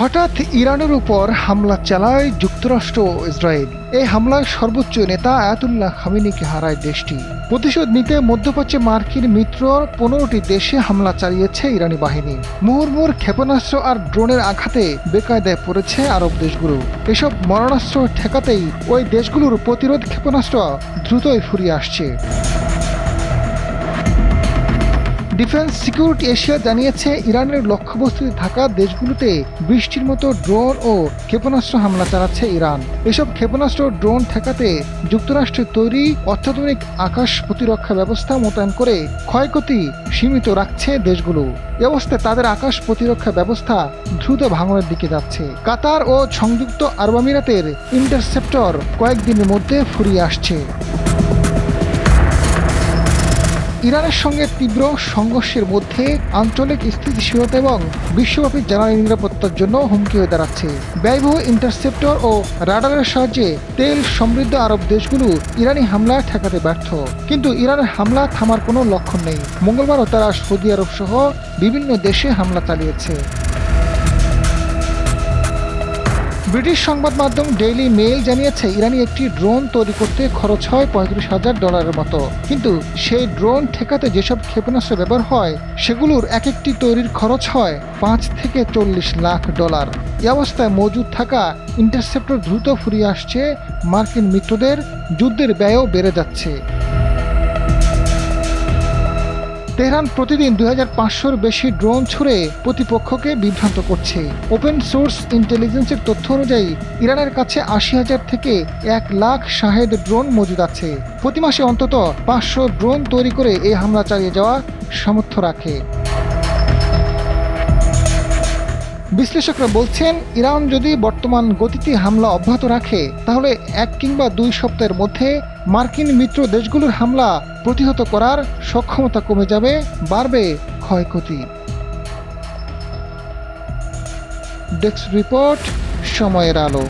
হঠাৎ ইরানের উপর হামলা চালায় যুক্তরাষ্ট্র ও ইসরায়েল। এই হামলায় সর্বোচ্চ নেতা আয়াতুল্লাহ খামেনিকে হারায় দেশটি। প্রতিশোধ নিতে মধ্যপ্রাচ্যে মার্কিন মিত্র 15টি দেশে হামলা চালিয়েছে ইরানি বাহিনী। মুহুর্মুহুর ক্ষেপণাস্ত্র আর ড্রোনের আঘাতে বেকায়দায় পড়েছে আরব দেশগুলো। এসব মারণাস্ত্র ঠেকাতেই ওই দেশগুলোর প্রতিরোধ ক্ষেপণাস্ত্র দ্রুতই ফুরিয়ে আসছে। ডিফেন্স সিকিউরিটি এশিয়া জানিয়েছে, ইরানের লক্ষ্যবস্তুতে থাকা দেশগুলোতে বৃষ্টির মতো ড্রোন ও ক্ষেপণাস্ত্র হামলা চালাচ্ছে ইরান। এসব ক্ষেপণাস্ত্র ড্রোন ঠেকাতে যুক্তরাষ্ট্রের তৈরি অত্যাধুনিক আকাশ প্রতিরক্ষা ব্যবস্থা মোতায়েন করে ক্ষয়ক্ষতি সীমিত রাখছে দেশগুলো। এ অবস্থায় তাদের আকাশ প্রতিরক্ষা ব্যবস্থা দ্রুত ভাঙনের দিকে যাচ্ছে। কাতার ও সংযুক্ত আরব আমিরাতের ইন্টারসেপ্টর কয়েকদিনের মধ্যে ফুরিয়ে আসছে। ইরানের সঙ্গে তীব্র সংঘর্ষের মধ্যে আঞ্চলিক স্থিতিশীলতা এবং বিশ্বব্যাপী জ্বালানি নিরাপত্তার জন্য হুমকি হয়ে দাঁড়াচ্ছে। ব্যয়বহুল ইন্টারসেপ্টর ও রাডারের সাহায্যে তেল সমৃদ্ধ আরব দেশগুলো ইরানি হামলা ঠেকাতে ব্যর্থ। কিন্তু ইরানের হামলা থামার কোনো লক্ষণ নেই। মঙ্গলবারও তারা সৌদি আরব সহ বিভিন্ন দেশে হামলা চালিয়েছে। ব্রিটিশ সংবাদ মাধ্যম ডেইলি মেইল জানিয়েছে, ইরানি একটি ড্রোন তৈরি করতে খরচ হয় $35,000 মতো। কিন্তু সেই ড্রোন ঠেকাতে যেসব ক্ষেপণাস্ত্র ব্যবহার হয় সেগুলোর এক একটি তৈরির খরচ হয় $5 থেকে $40 লাখ। এই অবস্থায় মজুদ থাকা ইন্টারসেপ্টর দ্রুত ফুরিয়ে আসছে, মার্কিন মিত্রদের যুদ্ধের ব্যয়ও বেড়ে যাচ্ছে। তেহরান প্রতিদিন 2500-র বেশি ড্রোন ছুড়ে প্রতিপক্ষকে বিভ্রান্ত করছে। ওপেন সোর্স ইন্টেলিজেন্সের তথ্য অনুযায়ী ইরানের কাছে 80,000 থেকে 1 লাখ শাহেদ ড্রোন মজুদ আছে। প্রতি মাসে অন্তত 500 ড্রোন তৈরি করে এই হামলা চালিয়ে যাওয়া সামর্থ্য রাখে। বিশ্লেষকরা বলছেন, ইরান যদি বর্তমান গতিতে হামলা অব্যাহত রাখে তাহলে 1 কিংবা 2 সপ্তাহের মধ্যে মার্কিন মিত্র দেশগুলোর হামলা প্রতিহত করার সক্ষমতা কমে যাবে, বাড়বে ক্ষয়ক্ষতি। ডেস্ক রিপোর্ট, সময়ের আলো।